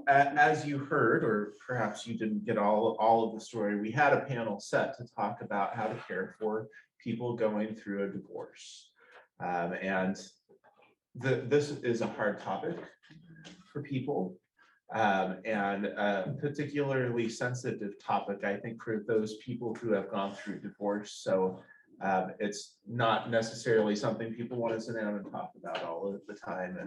as you heard, or perhaps you didn't get all of the story, we had a panel set to talk about how to care for people going through a divorce. And this is a hard topic for people, and a particularly sensitive topic, I think, for those people who have gone through divorce. So it's not necessarily something people want to sit down and talk about all of the time,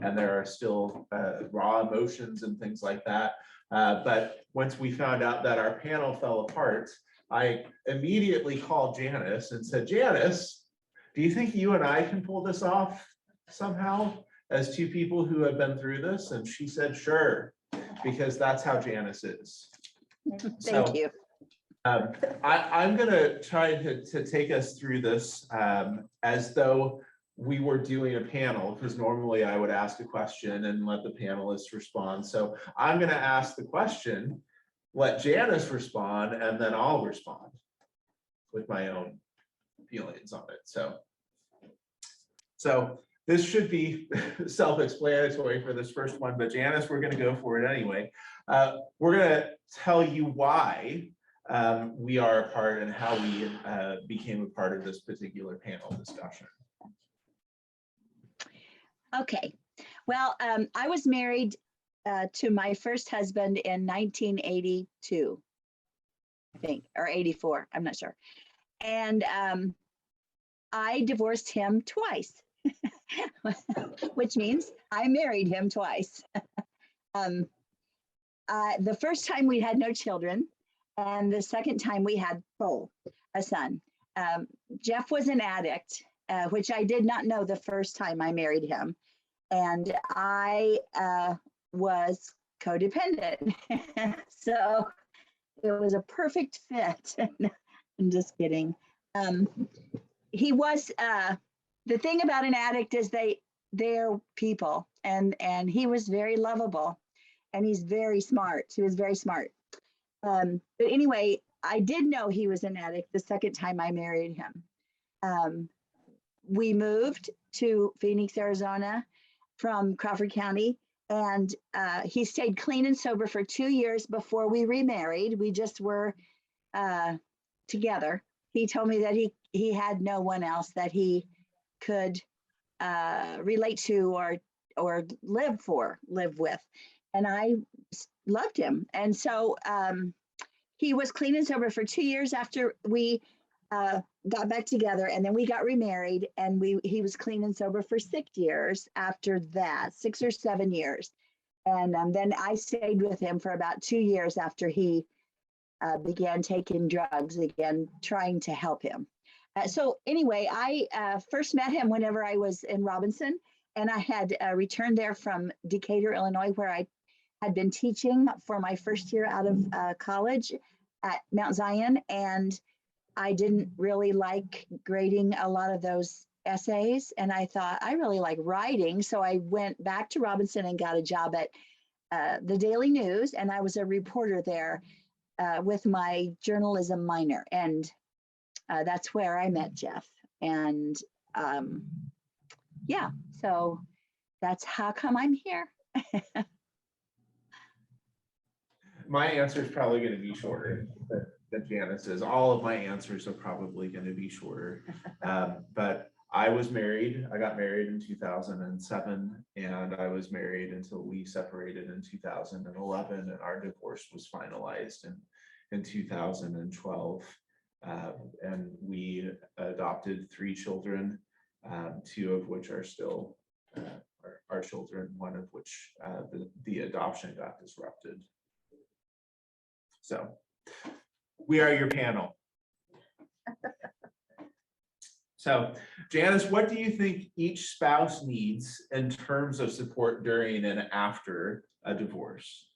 and there are still raw emotions and things like that. But once we found out that our panel fell apart, I immediately called Janice and said, Janice, do you think you and I can pull this off somehow as two people who have been through this? And she said, sure, because that's how Janice is. Thank you. I'm going to try to take us through this as though we were doing a panel, because normally I would ask a question and let the panelists respond. So I'm going to ask the question, let Janice respond, and then I'll respond with my own feelings on it. So this should be self-explanatory for this first one, but Janice, we're going to go for it anyway. We're going to tell you why we are a part and how we became a part of this particular panel discussion. Okay, well, I was married to my first husband in 1982, I think, or 84, I'm not sure. And I divorced him twice, which means I married him twice. The first time we had no children, and the second time we had a son. Jeff was an addict, which I did not know the first time I married him. And I was codependent. So it was a perfect fit. I'm just kidding. He was, the thing about an addict is they're people, and he was very lovable, and he's very smart. He was very smart. But anyway, I did know he was an addict the second time I married him. We moved to Phoenix, Arizona from Crawford County, and he stayed clean and sober for 2 years before we remarried. We just were together. He told me that he had no one else that he could relate to or live with, and I loved him. And so he was clean and sober for 2 years after we got back together, and then we got remarried, and he was clean and sober for 6 years after that, 6 or 7 years. And then I stayed with him for about 2 years after he began taking drugs again, trying to help him. So anyway, I first met him whenever I was in Robinson, and I had returned there from Decatur, Illinois, where I had been teaching for my first year out of college at Mount Zion, and I didn't really like grading a lot of those essays, and I thought I really like writing, so I went back to Robinson and got a job at the Daily News, and I was a reporter there with my journalism minor, and that's where I met Jeff. And yeah, so that's how come I'm here. My answer is probably going to be shorter than Janice's. All of my answers are probably going to be shorter. But I was married. I got married in 2007, and I was married until we separated in 2011, and our divorce was finalized in 2012. And we adopted 3 children, 2 of which are still our children, one of which the adoption got disrupted. So we are your panel. So Janice, what do you think each spouse needs in terms of support during and after a divorce?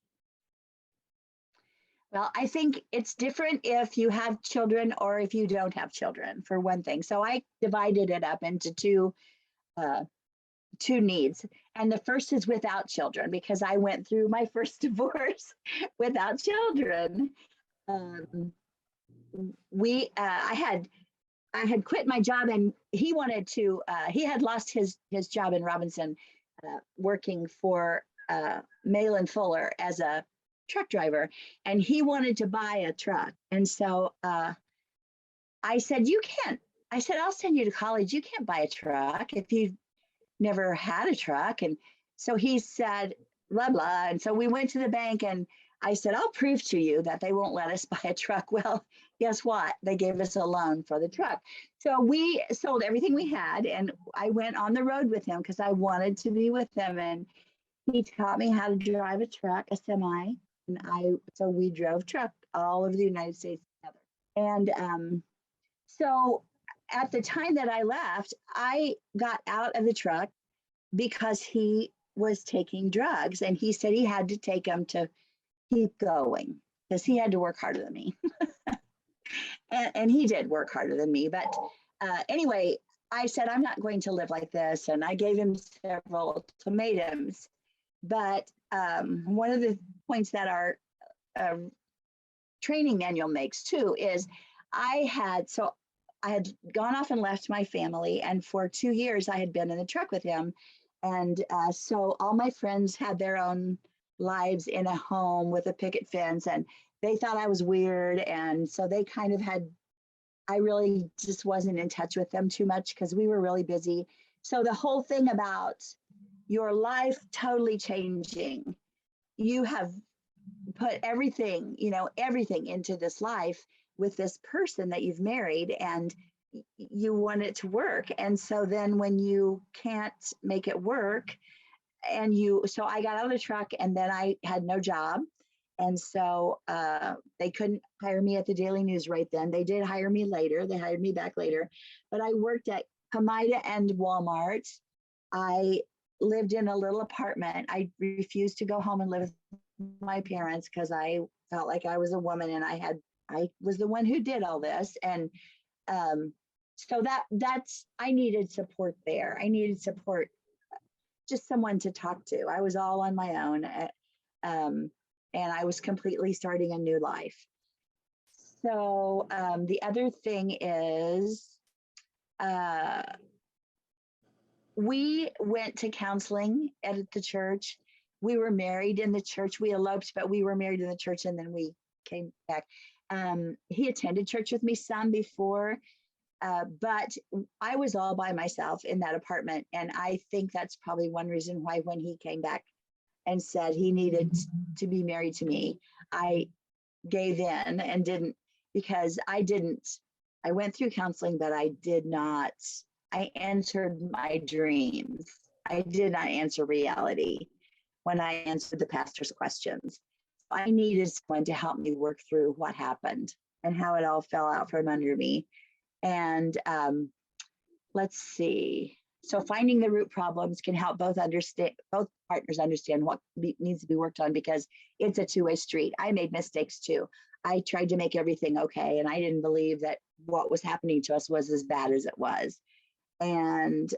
Well, I think it's different if you have children or if you don't have children, for one thing. So I divided it up into two needs. And the first is without children, because I went through my first divorce without children. I had quit my job, and he wanted to, he had lost his job in Robinson working for Malin Fuller as a truck driver, and he wanted to buy a truck. And so I said, you can't. I said, I'll send you to college. You can't buy a truck if you've never had a truck. And so he said, blah, blah. And so we went to the bank and I said, I'll prove to you that they won't let us buy a truck. Well, guess what? They gave us a loan for the truck. So we sold everything we had and I went on the road with him because I wanted to be with him. And he taught me how to drive a truck, a semi. And so we drove truck all over the United States together. And so at the time that I left, I got out of the truck because he was taking drugs and he said he had to take them to keep going because he had to work harder than me. and he did work harder than me. But anyway, I said, I'm not going to live like this. And I gave him several ultimatums. But one of the points that our training manual makes too is I had gone off and left my family. And for 2 years, I had been in the truck with him. And so all my friends had their own lives in a home with a picket fence. And they thought I was weird. And so they kind of I really just wasn't in touch with them too much because we were really busy. So the whole thing about your life totally changing, you have put everything, everything into this life with this person that you've married and you want it to work. And so then when you can't make it work so I got out of the truck and then I had no job. And so they couldn't hire me at the Daily News right then. They did hire me later. They hired me back later, but I worked at Hamida and Walmart. I lived in a little apartment. I refused to go home and live with my parents because I felt like I was a woman and I was the one who did all this. And so I needed support there. I needed support, just someone to talk to. I was all on my own. And I was completely starting a new life. So the other thing is, we went to counseling at the church. We were married in the church. We eloped, but we were married in the church and then we came back. He attended church with me some before, but I was all by myself in that apartment. And I think that's probably one reason why when he came back and said he needed to be married to me, I gave in and didn't, because I went through counseling, but I answered my dreams. I did not answer reality when I answered the pastor's questions. I needed someone to help me work through what happened and how it all fell out from under me. And let's see. So finding the root problems can help both partners understand what needs to be worked on, because it's a two-way street. I made mistakes too. I tried to make everything okay, and I didn't believe that what was happening to us was as bad as it was. And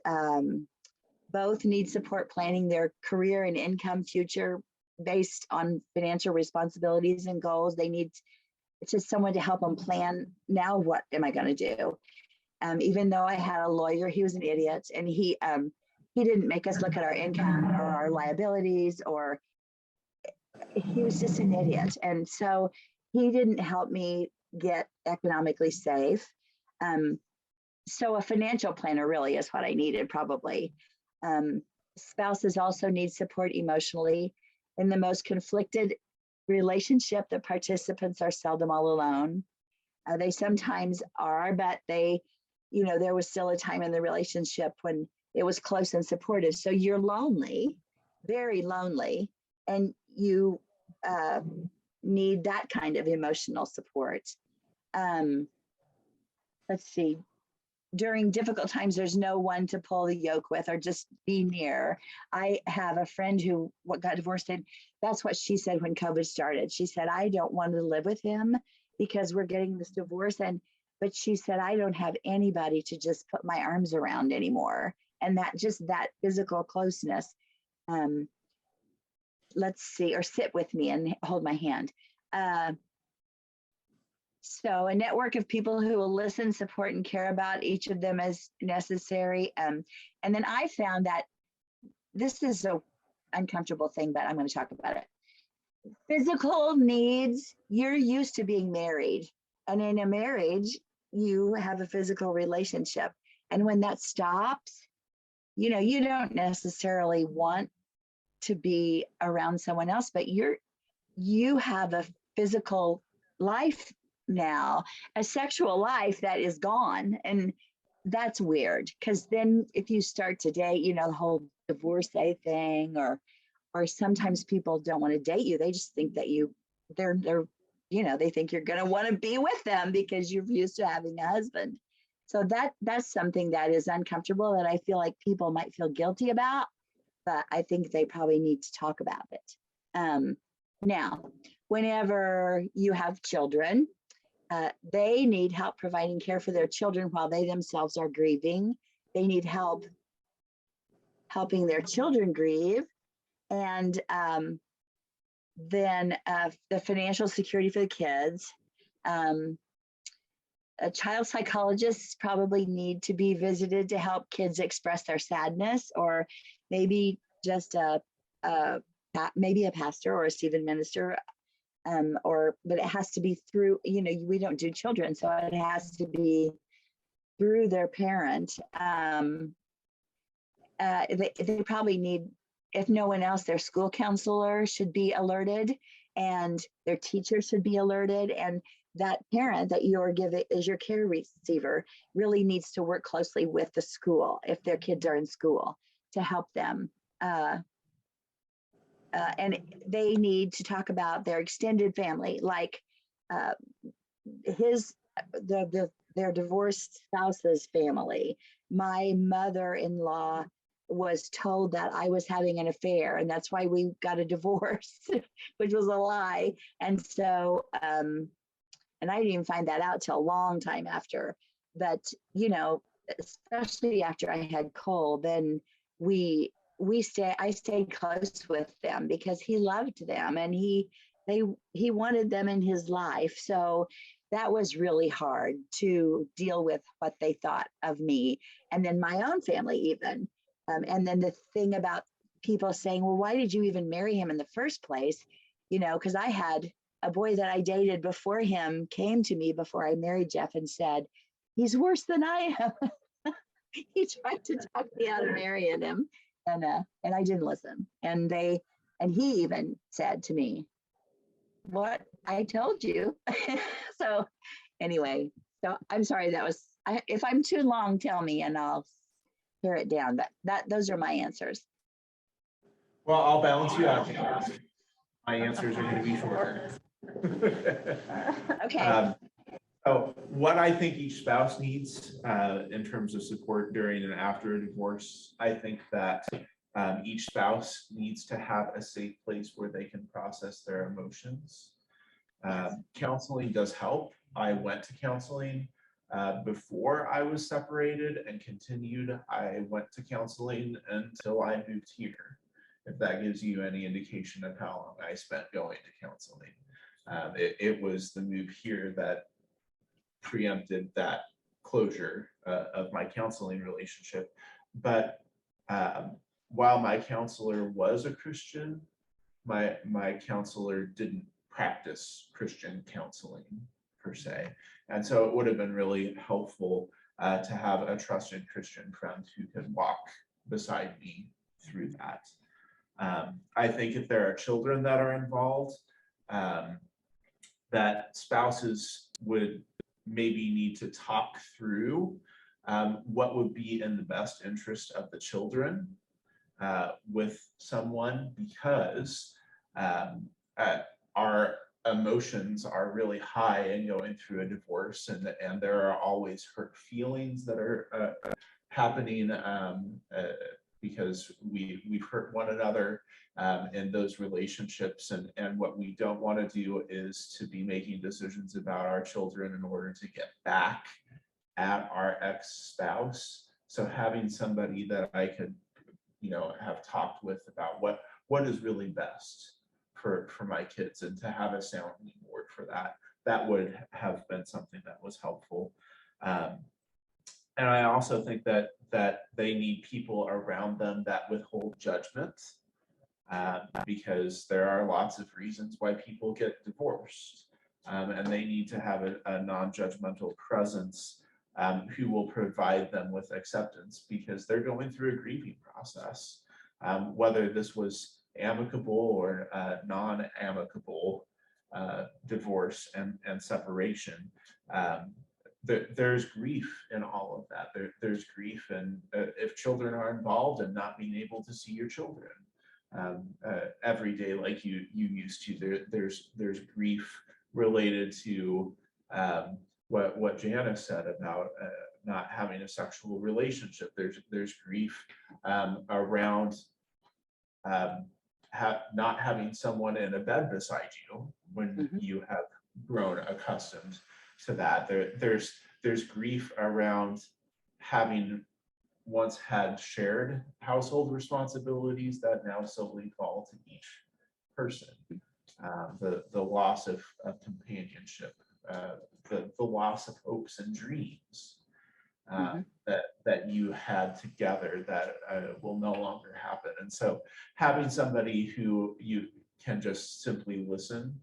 both need support planning their career and income future based on financial responsibilities and goals. They need just someone to help them plan, now what am I going to do? Even though I had a lawyer, he was an idiot, and he didn't make us look at our income or our liabilities, or he was just an idiot. And so he didn't help me get economically safe. So a financial planner really is what I needed, probably. Spouses also need support emotionally. In the most conflicted relationship, the participants are seldom all alone. They sometimes are, but there was still a time in the relationship when it was close and supportive. So you're lonely, very lonely, and you need that kind of emotional support. Let's see. During difficult times, there's no one to pull the yoke with or just be near. I have a friend who got divorced, and that's what she said when COVID started. She said, I don't want to live with him because we're getting this divorce. But she said, I don't have anybody to just put my arms around anymore. And that physical closeness. Let's see, or sit with me and hold my hand. So a network of people who will listen, support, and care about each of them as necessary. And then I found that this is uncomfortable thing, but I'm going to talk about it. Physical needs, you're used to being married. And in a marriage, you have a physical relationship. And when that stops, you know, you don't necessarily want to be around someone else, but you have a physical life now, a sexual life that is gone. And that's weird, because then if you start to date, you know, the whole divorcee thing, or sometimes people don't want to date you. They just think that they're, you know, they think you're going to want to be with them because you're used to having a husband. So that's something that is uncomfortable that I feel like people might feel guilty about, but I think they probably need to talk about it. Now, whenever you have children, they need help providing care for their children while they themselves are grieving. They need help helping their children grieve. And then the financial security for the kids. Child psychologists probably need to be visited to help kids express their sadness, or maybe just maybe a pastor or a Stephen minister, but it has to be through, you know, we don't do children, so it has to be through their parent. They probably need, if no one else, their school counselor should be alerted, and their teacher should be alerted, and that parent that you're giving as your care receiver really needs to work closely with the school if their kids are in school to help them. And they need to talk about their extended family, like their divorced spouse's family. My mother-in-law was told that I was having an affair, and that's why we got a divorce, which was a lie. And so, and I didn't even find that out till a long time after. But, you know, especially after I had Cole, then I stayed close with them because he loved them, and he wanted them in his life. So that was really hard to deal with what they thought of me, and then my own family even. And then the thing about people saying, well, why did you even marry him in the first place? You know, because I had a boy that I dated before him came to me before I married Jeff and said, he's worse than I am. He tried to talk me out of marrying him, and I didn't listen. And he even said to me, what, I told you. So anyway, so I'm sorry, if I'm too long, tell me and I'll pare it down, but those are my answers. Well, I'll balance you out. My answers are going to be shorter. Okay. So what I think each spouse needs in terms of support during and after a divorce, I think that each spouse needs to have a safe place where they can process their emotions. Counseling does help. I went to counseling before I was separated and continued. I went to counseling until I moved here, if that gives you any indication of how long I spent going to counseling. It was the move here that preempted that closure of my counseling relationship. But while my counselor was a Christian, my counselor didn't practice Christian counseling per se. And so it would have been really helpful to have a trusted Christian friend who could walk beside me through that. I think if there are children that are involved, that spouses would maybe need to talk through what would be in the best interest of the children with someone, because our emotions are really high in going through a divorce, and there are always hurt feelings that are happening because we've hurt one another in those relationships, and what we don't want to do is to be making decisions about our children in order to get back at our ex-spouse. So having somebody that I could, have talked with about what is really best for my kids, and to have a sounding board for that would have been something that was helpful. And I also think that they need people around them that withhold judgment because there are lots of reasons why people get divorced. And they need to have a non-judgmental presence who will provide them with acceptance because they're going through a grieving process. Whether this was amicable or non-amicable divorce and separation, there's grief in all of that. There's grief, and if children are involved, and not being able to see your children every day like you used to. There's grief related to what Janice said about not having a sexual relationship. There's grief around not having someone in a bed beside you when you have grown accustomed to that. There's grief around having once had shared household responsibilities that now solely fall to each person. The loss of companionship, the loss of hopes and dreams that you had together that will no longer happen. And so having somebody who you can just simply listen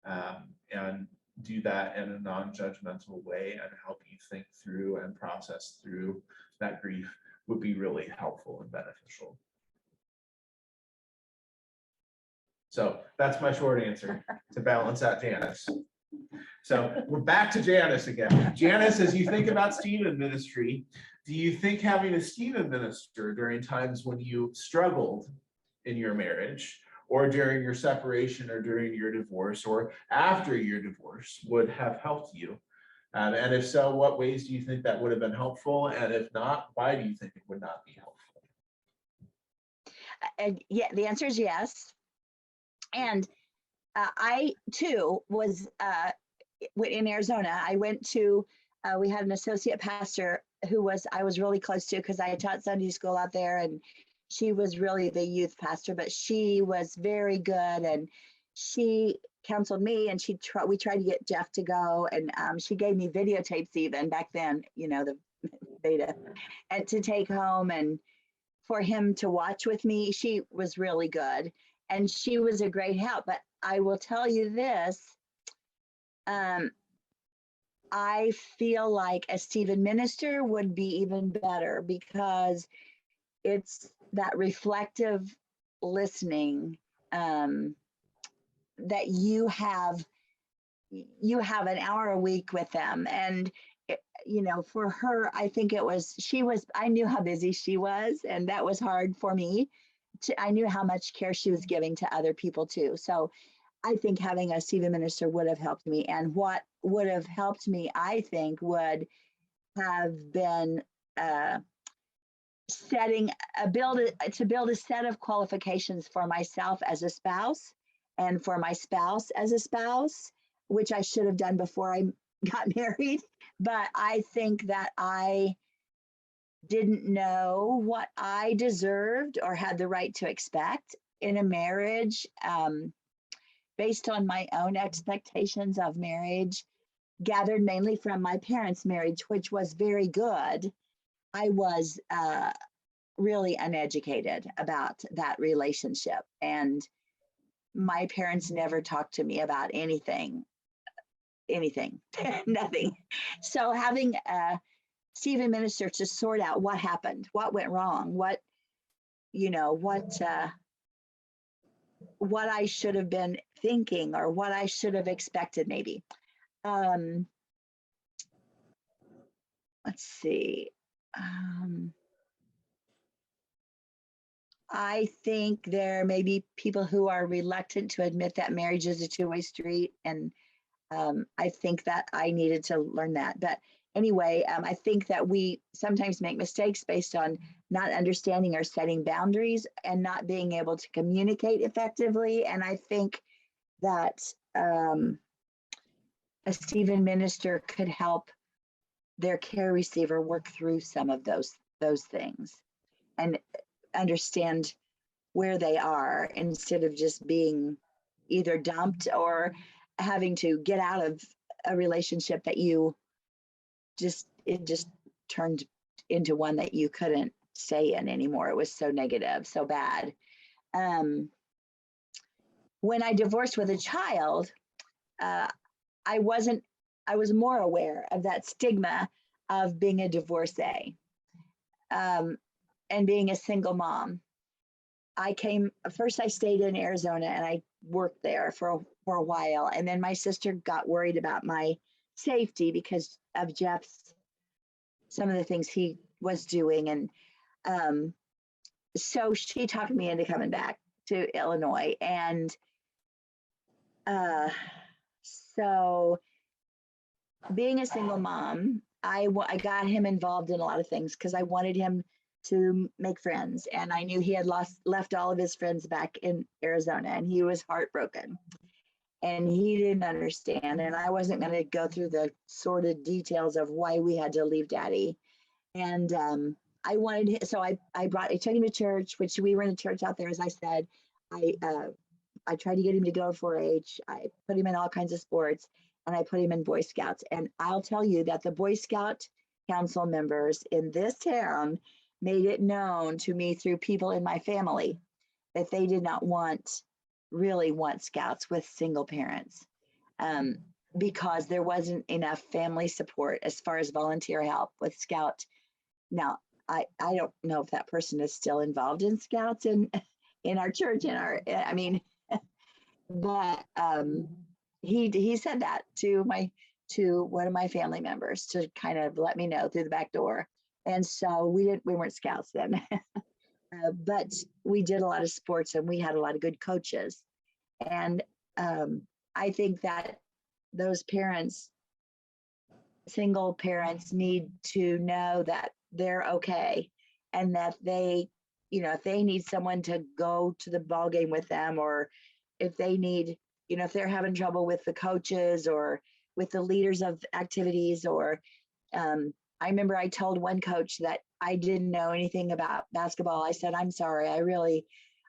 and do that in a non-judgmental way and help you think through and process through that grief would be really helpful and beneficial. So that's my short answer to balance out Janice. So we're back to Janice again. Janice, as you think about Stephen ministry, do you think having a Stephen minister during times when you struggled in your marriage, or during your separation, or during your divorce, or after your divorce would have helped you? And if so, what ways do you think that would have been helpful? And if not, why do you think it would not be helpful? And yeah, the answer is yes. And I too was in Arizona. I went to, we had an associate pastor who I was really close to because I taught Sunday school out there, and she was really the youth pastor, but she was very good, and she counseled me, and we tried to get Jeff to go, and she gave me videotapes even back then, the beta, and to take home and for him to watch with me. She was really good, and she was a great help. But I will tell you this, I feel like a Stephen minister would be even better because it's that reflective listening that you have an hour a week with them. And for her, I think I knew how busy she was, and that was hard for me. I knew how much care she was giving to other people too. So I think having a Stephen minister would have helped me. And what would have helped me, I think, would have been build a set of qualifications for myself as a spouse and for my spouse as a spouse, which I should have done before I got married. But I think that I didn't know what I deserved or had the right to expect in a marriage, based on my own expectations of marriage, gathered mainly from my parents' marriage, which was very good. I was really uneducated about that relationship, and my parents never talked to me about anything, nothing. So having a Stephen minister to sort out what happened, what went wrong, what I should have been thinking or what I should have expected maybe. Let's see. I think there may be people who are reluctant to admit that marriage is a two-way street. And I think that I needed to learn that. But anyway, I think that we sometimes make mistakes based on not understanding or setting boundaries and not being able to communicate effectively. And I think that a Stephen minister could help their care receiver work through some of those things and understand where they are instead of just being either dumped or having to get out of a relationship that it just turned into one that you couldn't stay in anymore. It was so negative, so bad. When I divorced with a child, uh, I was more aware of that stigma of being a divorcee, and being a single mom. First I stayed in Arizona and I worked there for a while. And then my sister got worried about my safety because of some of the things he was doing. And so she talked me into coming back to Illinois. And so being a single mom, I got him involved in a lot of things because I wanted him to make friends. And I knew he had left all of his friends back in Arizona and he was heartbroken. And he didn't understand. And I wasn't going to go through the sordid details of why we had to leave daddy. And I took him to church, which we were in a church out there, as I said. I tried to get him to go 4-H. I put him in all kinds of sports and I put him in Boy Scouts. And I'll tell you that the Boy Scout council members in this town made it known to me through people in my family that they did not really want scouts with single parents, because there wasn't enough family support as far as volunteer help with scout. Now, I don't know if that person is still involved in scouts in our church, but he said that to one of my family members to kind of let me know through the back door. And so we weren't scouts then. But we did a lot of sports and we had a lot of good coaches. And I think that those single parents need to know that they're okay and that if they need someone to go to the ball game with them, or if they need, if they're having trouble with the coaches or with the leaders of activities, or I remember I told one coach that I didn't know anything about basketball. I said, I'm sorry, I really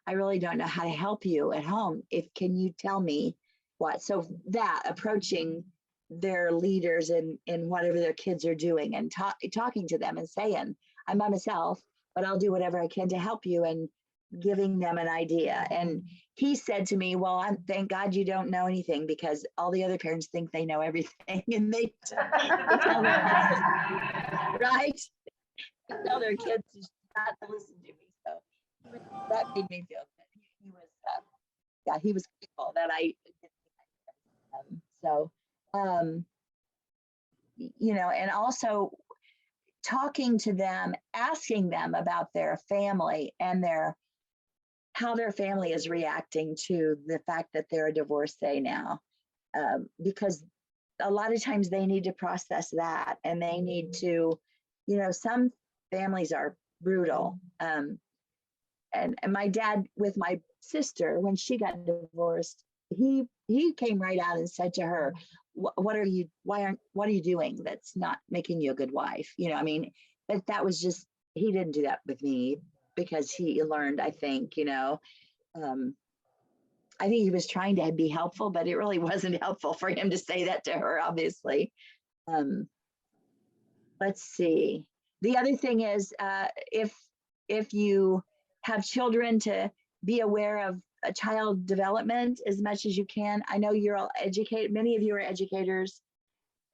don't know how to help you at home. Can you tell me what? So that approaching their leaders in whatever their kids are doing and talking to them and saying, I'm by myself, but I'll do whatever I can to help you, and giving them an idea. And he said to me, well, thank God you don't know anything, because all the other parents think they know everything and they tell their kids, right? They tell their kids not to listen to me. So that made me feel good. He was, he was grateful that I did. So, and also talking to them, asking them about their family and how their family is reacting to the fact that they're a divorcee now, because a lot of times they need to process that, and they need to, some families are brutal. And my dad with my sister, when she got divorced, he came right out and said to her, what are you doing that's not making you a good wife? But that was just, he didn't do that with me because he learned, I think, I think he was trying to be helpful, but it really wasn't helpful for him to say that to her, obviously. Let's see. The other thing is, if you have children, to be aware of a child development as much as you can. I know you're all educated. Many of you are educators.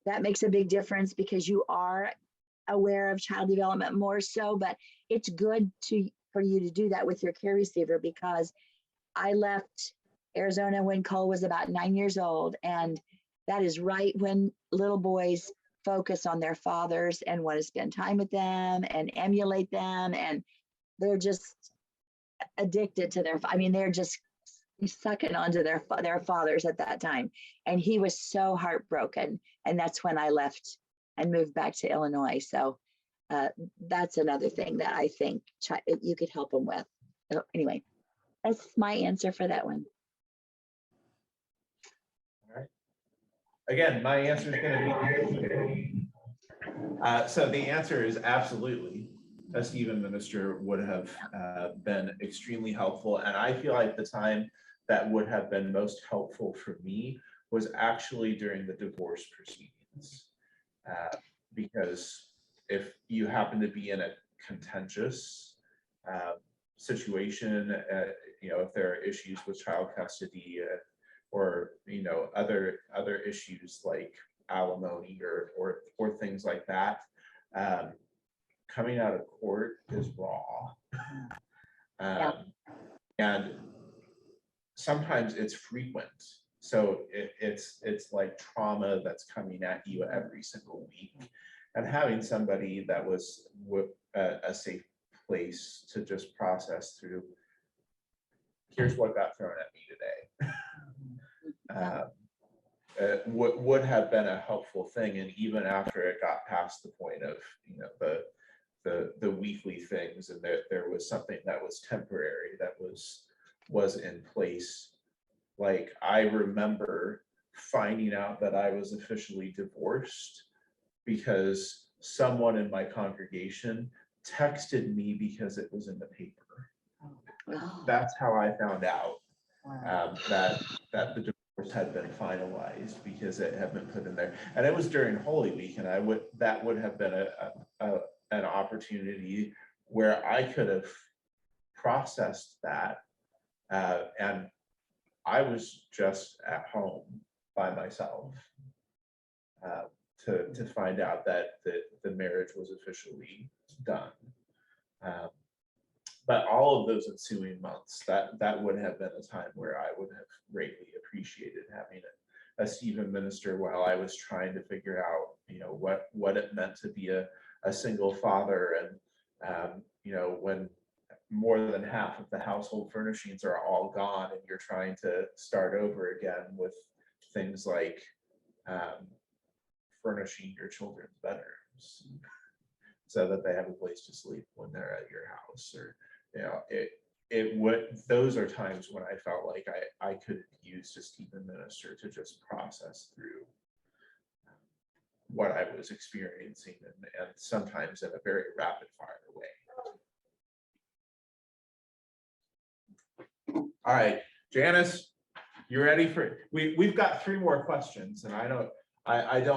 That makes a big difference because you are aware of child development more so, but it's good for you to do that with your care receiver, because I left Arizona when Cole was about 9 years old. And that is right when little boys focus on their fathers and want to spend time with them and emulate them. And they're just addicted to they're just sucking onto their fathers at that time. And he was so heartbroken. And that's when I left and moved back to Illinois. So that's another thing that I think you could help him with. So anyway, that's my answer for that one. All right. Again, my answer is going to be, so the answer is absolutely. A Stephen minister would have been extremely helpful. And I feel like the time that would have been most helpful for me was actually during the divorce proceedings. Because if you happen to be in a contentious situation, if there are issues with child custody, or other issues like alimony or things like that, coming out of court is raw. And sometimes it's frequent. So it's like trauma that's coming at you every single week. And having somebody that was a safe place to just process through, here's what got thrown at me today, would have been a helpful thing. And even after it got past the point of the weekly things, and there was something that was temporary that was in place. Like, I remember finding out that I was officially divorced because someone in my congregation texted me because it was in the paper. That's how I found out that the divorce had been finalized, because it had been put in there. And it was during Holy Week, and that would have been an opportunity where I could have processed that, and I was just at home by myself to find out that the marriage was officially done. But all of those ensuing months, that would have been a time where I would have greatly appreciated having a Stephen minister while I was trying to figure out, what it meant to be a single father, and when more than half of the household furnishings are all gone, and you're trying to start over again with things like furnishing your children's bedrooms so that they have a place to sleep when they're at your house, or those are times when I felt like I could use a Stephen minister to just process through what I was experiencing, and sometimes in a very rapid fire way. All right, Janice, you ready for, we've got 3 more questions, and I don't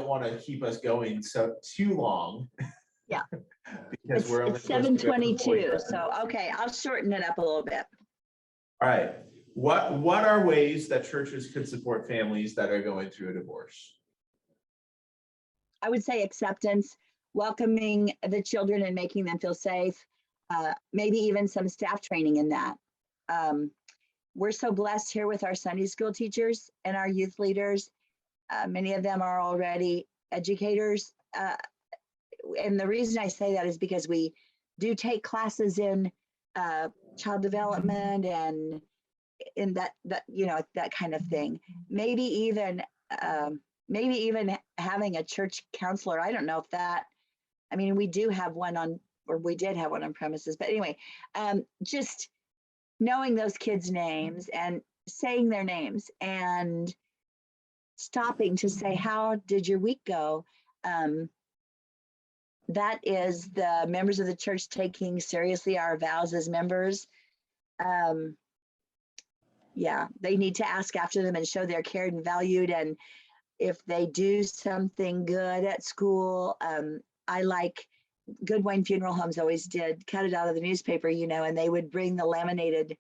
want to keep us going too long. Yeah. Because we're only it's 7:22, so okay, I'll shorten it up a little bit. All right, what are ways that churches could support families that are going through a divorce? I would say acceptance, welcoming the children and making them feel safe, maybe even some staff training in that. We're so blessed here with our Sunday school teachers and our youth leaders. Many of them are already educators. And the reason I say that is because we do take classes in child development and in that kind of thing. Maybe even having a church counselor. I don't know if that, we do have one we did have one on premises, but anyway, just knowing those kids' names and saying their names and stopping to say, how did your week go? That is the members of the church taking seriously our vows as members. They need to ask after them and show they're cared and valued. And if they do something good at school, I like Goodwine Funeral Homes always did cut it out of the newspaper, and they would bring the laminated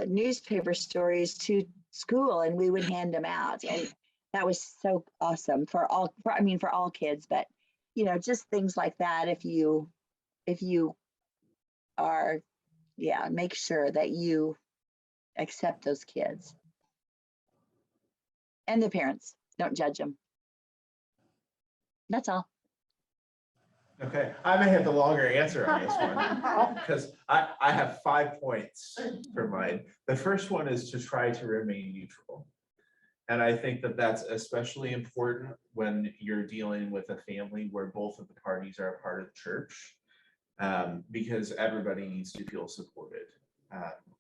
newspaper stories to school, and we would hand them out. And that was so awesome for all kids, but just things like that. If you are, make sure that you accept those kids and the parents. Don't judge them. That's all. Okay, I may have the longer answer on this one because I have 5 points for mine. The first one is to try to remain neutral. And I think that that's especially important when you're dealing with a family where both of the parties are a part of the church, because everybody needs to feel supported.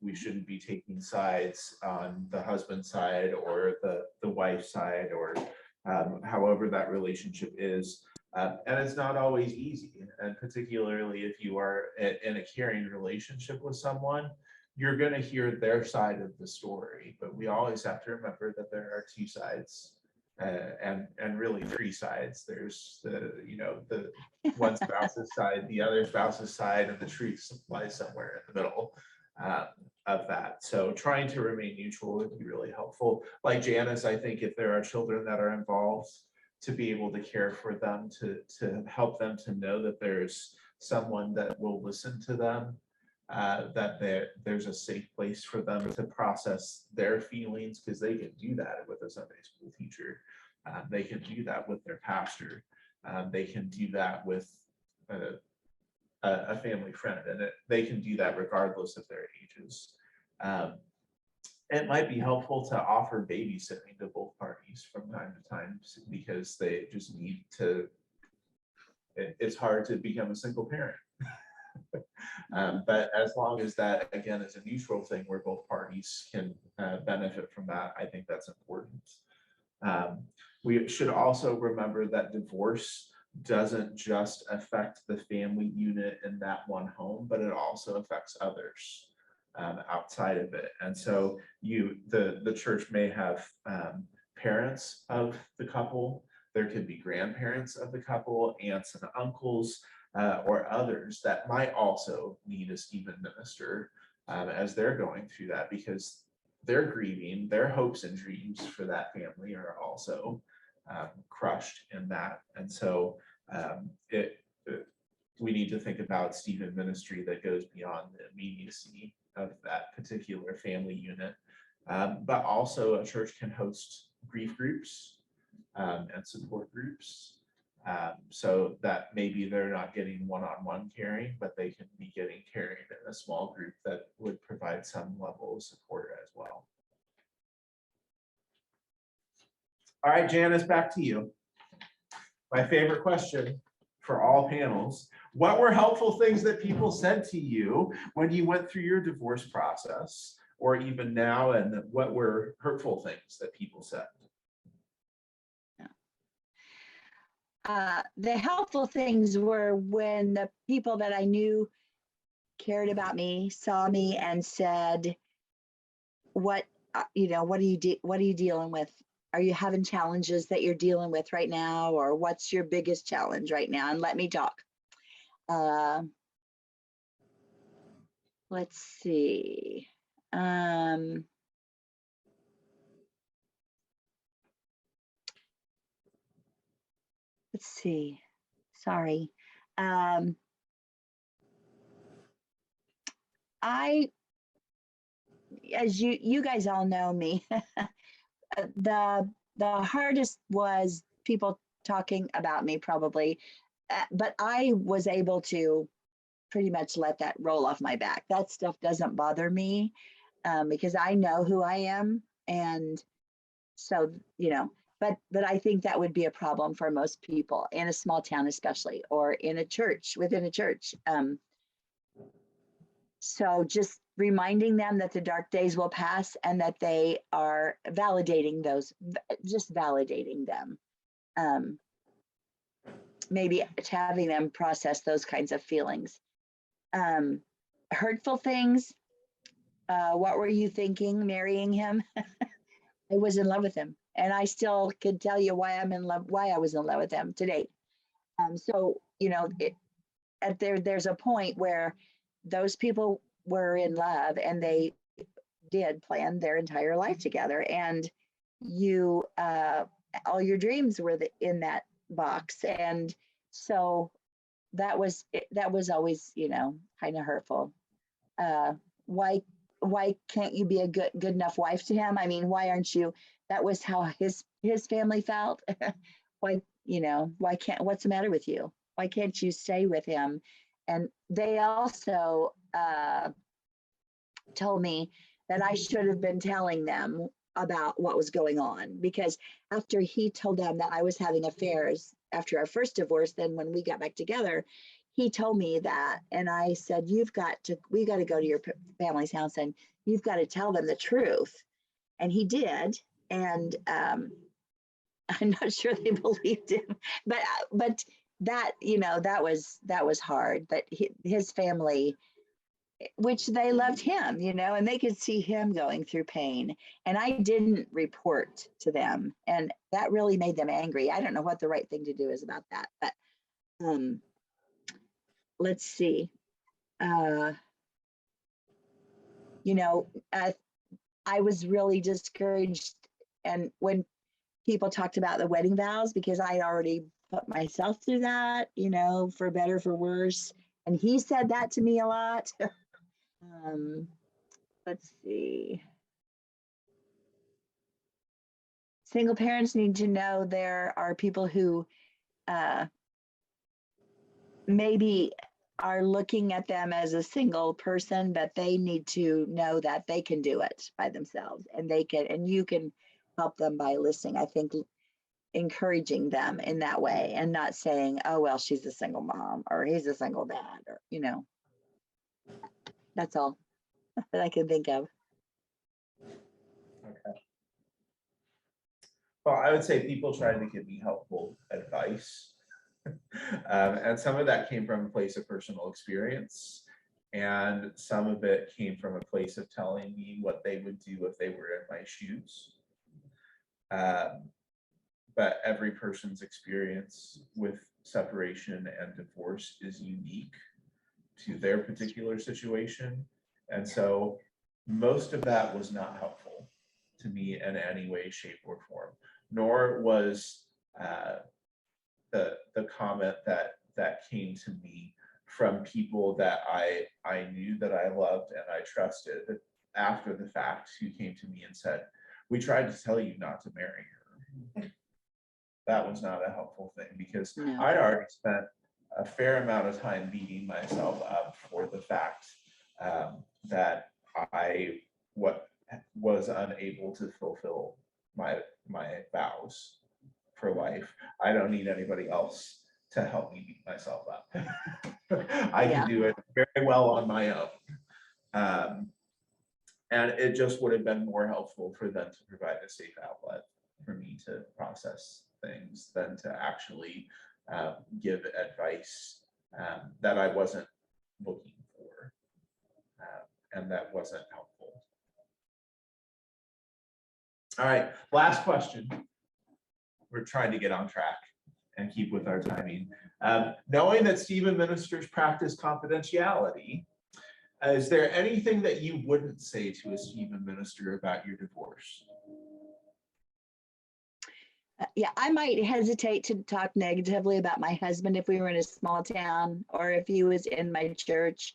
We shouldn't be taking sides on the husband side or the wife side, or however that relationship is. And it's not always easy. And particularly if you are in a caring relationship with someone, you're going to hear their side of the story, but we always have to remember that there are 2 sides, and really 3 sides. There's the one spouse's side, the other spouse's side, and the truth lies somewhere in the middle. of that. So trying to remain neutral would be really helpful. Like Janice, I think if there are children that are involved, to be able to care for them, to help them to know that there's someone that will listen to them, that there's a safe place for them to process their feelings, because they can do that with a Sunday school teacher. They can do that with their pastor. They can do that with a family friend, and they can do that regardless of their ages. It might be helpful to offer babysitting to both parties from time to time, because they just need to, it's hard to become a single parent. But as long as that, again, is a neutral thing where both parties can benefit from that, I think that's important. We should also remember that divorce doesn't just affect the family unit in that one home, but it also affects others outside of it. And so the church may have parents of the couple, there could be grandparents of the couple, aunts and uncles, or others that might also need a Stephen minister as they're going through that, because they're grieving, their hopes and dreams for that family are also crushed in that. And so we need to think about Stephen ministry that goes beyond the immediacy of that particular family unit. But also a church can host grief groups and support groups, so that maybe they're not getting one-on-one caring, but they can be getting caring in a small group that would provide some level of support as well. All right, Janice, back to you. My favorite question for all panels: what were helpful things that people said to you when you went through your divorce process, or even now, and what were hurtful things that people said? The helpful things were when the people that I knew cared about me, saw me, and said, "What what are you dealing with? Are you having challenges that you're dealing with right now, or what's your biggest challenge right now? And let me talk." Let's see. Let's see. Sorry. As you guys all know me, the hardest was people talking about me, probably, but I was able to pretty much let that roll off my back. That stuff doesn't bother me, because I know who I am, and so but I think that would be a problem for most people in a small town, especially, or in a church, within a church. So just reminding them that the dark days will pass, and that they are validating those, just validating them. Maybe having them process those kinds of feelings. Hurtful things. What were you thinking marrying him? I was in love with him, and I still could tell you why I was in love with him today. So there's a point where those people were in love, and they did plan their entire life together, and all your dreams were in that box, and so that was always kind of hurtful. Why can't you be a good enough wife to him? I mean, why aren't you? That was how his family felt. Why can't, what's the matter with you? Why can't you stay with him? And they also told me that I should have been telling them about what was going on, because after he told them that I was having affairs after our first divorce, then when we got back together, he told me that, and I said, we got to go to your family's house, and you've got to tell them the truth. And he did, and I'm not sure they believed him, but that that was hard. But his family, which they loved him, and they could see him going through pain, and I didn't report to them, and that really made them angry. I don't know what the right thing to do is about that, but let's see. you know, I was really discouraged. And when people talked about the wedding vows, because I already put myself through that, you know, for better, for worse. And he said that to me a lot. um, let's see. Single parents need to know there are people who uh, maybe are looking at them as a single person, but they need to know that they can do it by themselves, and they can, and you can help them by listening. I think encouraging them in that way, and not saying, oh, well, she's a single mom or he's a single dad, or, you know, that's all that I can think of. Okay. Well, I would say people tried to give me helpful advice. And some of that came from a place of personal experience. And some of it came from a place of telling me what they would do if they were in my shoes. But every person's experience with separation and divorce is unique to their particular situation. And so most of that was not helpful to me in any way, shape, or form, nor was the comment that came to me from people that I knew, that I loved and I trusted after the fact, who came to me and said, we tried to tell you not to marry her. That was not a helpful thing, because No. I'd already spent a fair amount of time beating myself up for the fact that I was unable to fulfill my vows for life. I don't need anybody else to help me beat myself up. I Yeah. can do it very well on my own. And it just would have been more helpful for them to provide a safe outlet for me to process things than to actually give advice that I wasn't looking for, and that wasn't helpful. All right, last question. We're trying to get on track and keep with our timing. Knowing that Stephen ministers practice confidentiality, is there anything that you wouldn't say to a Stephen minister about your divorce? Yeah, I might hesitate to talk negatively about my husband if we were in a small town, or if he was in my church.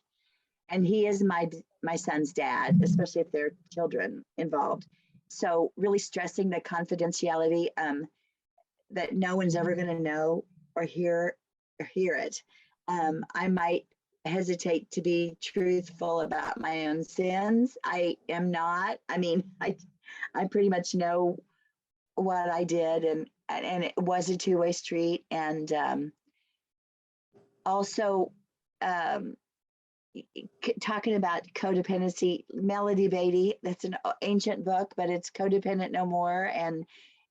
And he is my son's dad, especially if there are children involved. So really stressing the confidentiality, that no one's ever going to know or hear it. I might hesitate to be truthful about my own sins. I am not. I mean, I pretty much know what I did, and it was a two-way street. And also talking about codependency, Melody Beatty, that's an ancient book, but it's Codependent No More, and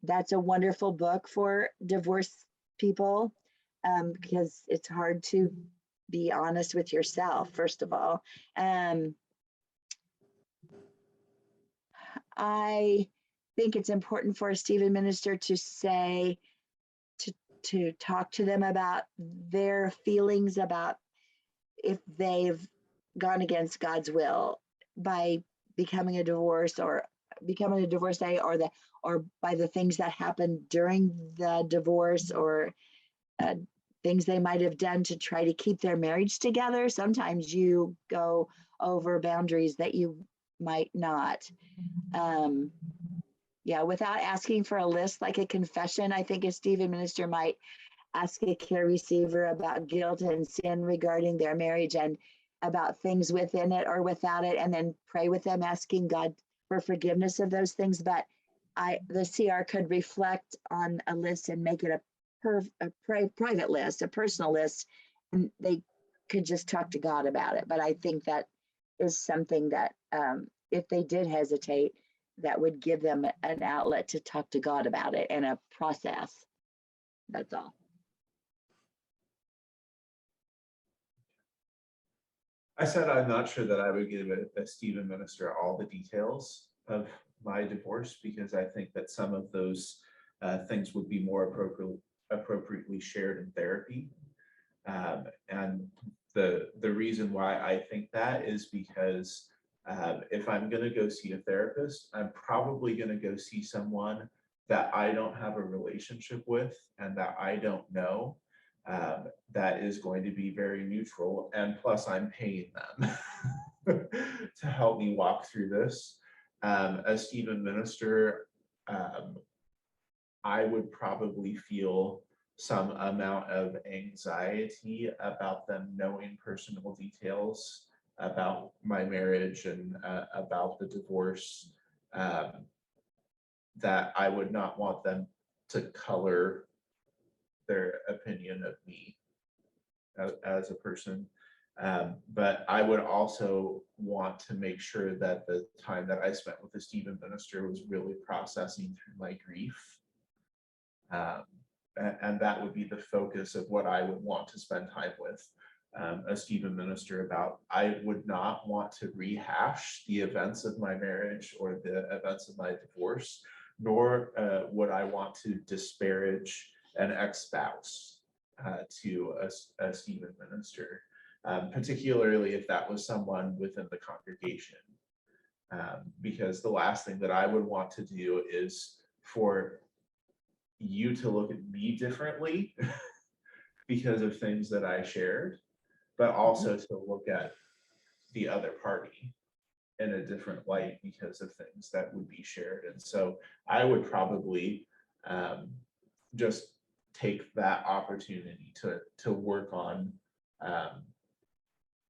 that's a wonderful book for divorced people, because it's hard to be honest with yourself, first of all. I think it's important for a Stephen minister to say, to talk to them about their feelings about if they've gone against God's will by becoming a divorcee, or by the things that happened during the divorce, or things they might have done to try to keep their marriage together. Sometimes you go over boundaries that you might not. Yeah, without asking for a list like a confession, I think a Stephen minister might ask a care receiver about guilt and sin regarding their marriage, and about things within it or without it, and then pray with them, asking God for forgiveness of those things. But the CR could reflect on a list and make it a private list, a personal list, and they could just talk to God about it. But I think that is something that, if they did hesitate, that would give them an outlet to talk to God about it, and a process. That's all. I said I'm not sure that I would give a Stephen minister all the details of my divorce, because I think that some of those things would be more appropriately shared in therapy. And the reason why I think that is because If I'm going to go see a therapist, I'm probably going to go see someone that I don't have a relationship with and that I don't know, that is going to be very neutral. And plus, I'm paying them to help me walk through this. As Stephen Minister, I would probably feel some amount of anxiety about them knowing personal details about my marriage and about the divorce, that I would not want them to color their opinion of me as a person. But I would also want to make sure that the time that I spent with the Stephen Minister was really processing through my grief. And that would be the focus of what I would want to spend time with a Stephen Minister about. I would not want to rehash the events of my marriage or the events of my divorce, nor would I want to disparage an ex-spouse to a Stephen Minister, particularly if that was someone within the congregation. Because the last thing that I would want to do is for you to look at me differently because of things that I shared, but also to look at the other party in a different light because of things that would be shared. And so I would probably just take that opportunity to work on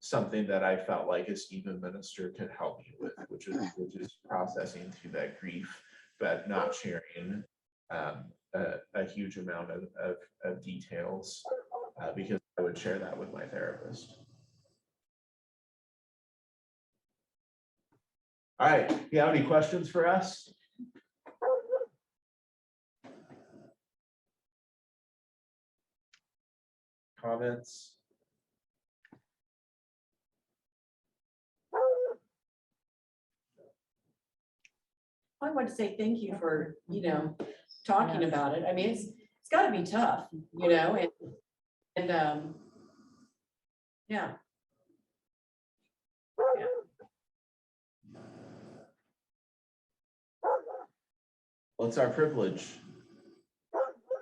something that I felt like a Stephen Minister could help me with, which is processing through that grief, but not sharing a huge amount of details, because I would share that with my therapist. All right, do you have any questions for us? Comments? I want to say thank you for, talking about it. I mean, it's got to be tough, and yeah. Well, it's our privilege.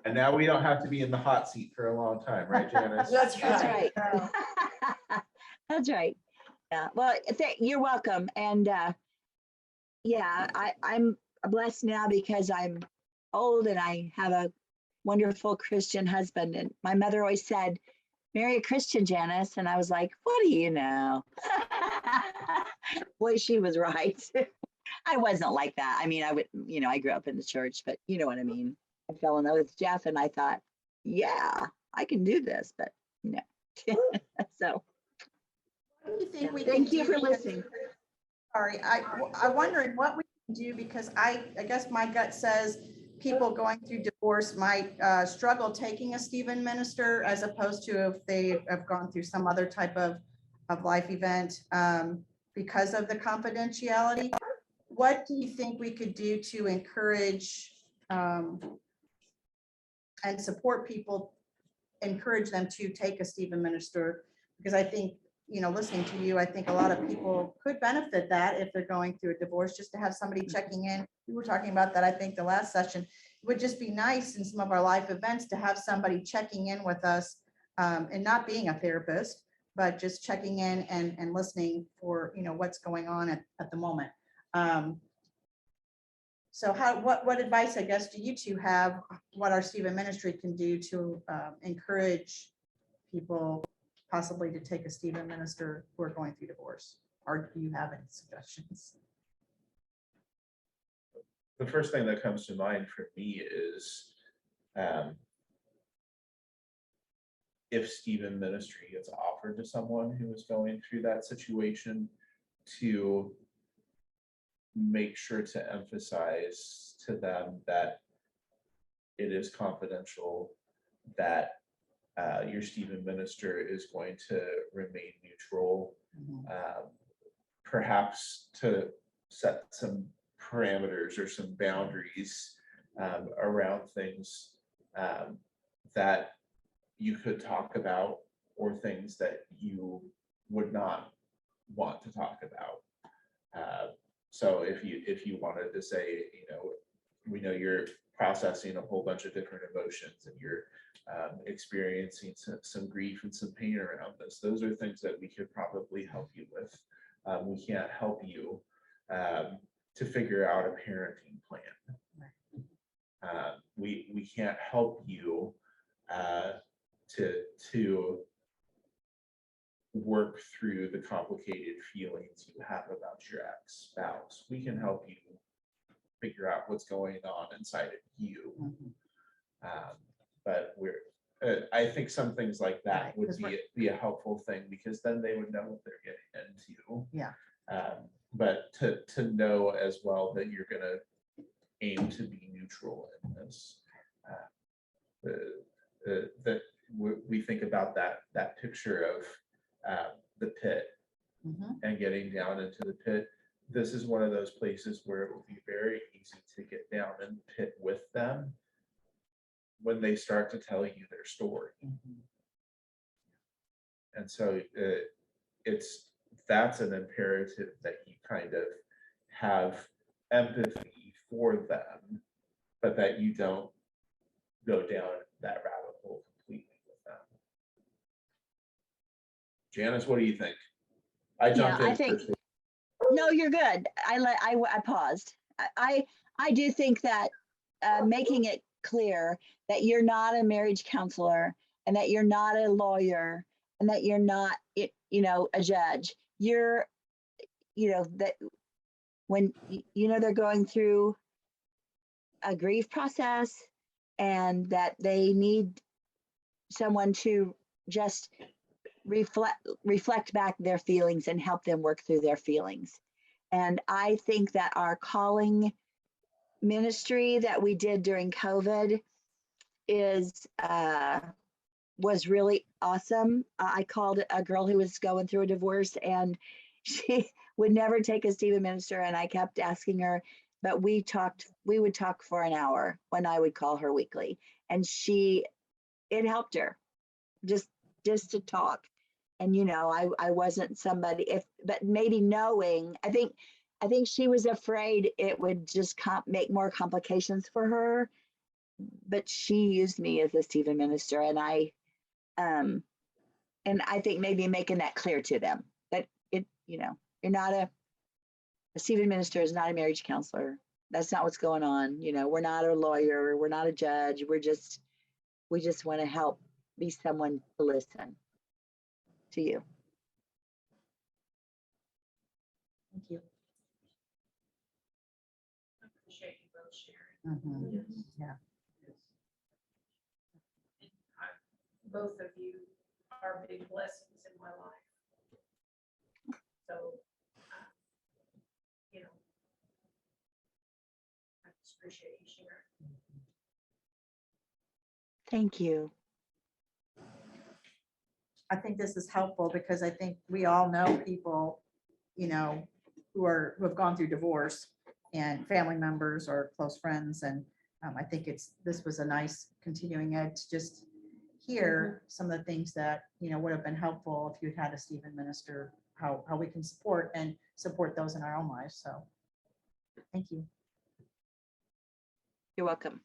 And now we don't have to be in the hot seat for a long time, right, Janice? That's That's right. right. That's right. Yeah. Well, you're welcome. And yeah, I'm blessed now because I'm old and I have a wonderful Christian husband. And my mother always said, marry a Christian, Janice. And I was like, what do you know? Boy, she was right. I wasn't like that. I mean, I grew up in the church, but you know what I mean. I fell in love with Jeff and I thought, yeah, I can do this, but no. So What do you think we thank can you do? for listening. Sorry, I'm wondering what we can do, because I guess my gut says people going through divorce might struggle taking a Stephen Minister as opposed to if they have gone through some other type of life event because of the confidentiality. What do you think we could do to encourage and support people, encourage them to take a Stephen Minister? Because I think, listening to you, I think a lot of people could benefit that if they're going through a divorce, just to have somebody checking in. We were talking about that, I think, the last session. It would just be nice in some of our life events to have somebody checking in with us, and not being a therapist, but just checking in and listening for, what's going on at the moment. So what advice, I guess, do you two have, what our Stephen Ministry can do to encourage people possibly to take a Stephen Minister who are going through divorce? Or do you have any suggestions? The first thing that comes to mind for me is if Stephen Ministry gets offered to someone who is going through that situation, to make sure to emphasize to them that it is confidential, that your Stephen Minister is going to remain neutral, perhaps to set some parameters or some boundaries around things that you could talk about, or things that you would not want to talk about. So if you wanted to say, we know you're processing a whole bunch of different emotions and you're experiencing some grief and some pain around this, those are things that we could probably help you with. We can't help you to figure out a parenting plan. We can't help you to work through the complicated feelings you have about your ex-spouse. We can help you figure out what's going on inside of you. But I think some things like that Right, would 'cause be a helpful thing, because then they would know what they're getting into. Yeah. But to know as well that you're gonna aim to be neutral in this. That we think about that picture of the pit and getting down into the pit. This is one of those places where it will be very easy to get down in the pit with them when they start to tell you their story. And so that's an imperative that you kind of have empathy for them, but that you don't go down that rabbit hole completely with them. Janice, what do you think? I jumped Yeah, I in think- first. No, you're good. I paused. I do think that making it clear that you're not a marriage counselor and that you're not a lawyer and that you're not, a judge. You're, that when, they're going through a grief process and that they need someone to just reflect back their feelings and help them work through their feelings. And I think that our calling ministry that we did during COVID was really awesome. I called a girl who was going through a divorce, and she would never take a Stephen minister, and I kept asking her, but we would talk for an hour when I would call her weekly, and it helped her just to talk. And I wasn't somebody, but maybe knowing, I think she was afraid it would just make more complications for her, but she used me as a Stephen minister, and I think maybe making that clear to them that you're not a Stephen minister is not a marriage counselor. That's not what's going on. We're not a lawyer. We're not a judge. We just want to help be someone to listen to you. Thank you. Appreciate you both sharing. Yeah. Both of you are big blessings in my life. So, I just appreciate you sharing. Thank you. I think this is helpful because I think we all know people, who have gone through divorce, and family members or close friends. And I think this was a nice continuing ed to just hear some of the things that, would have been helpful if you'd had a Stephen minister, how we can support those in our own lives. So thank you. You're welcome.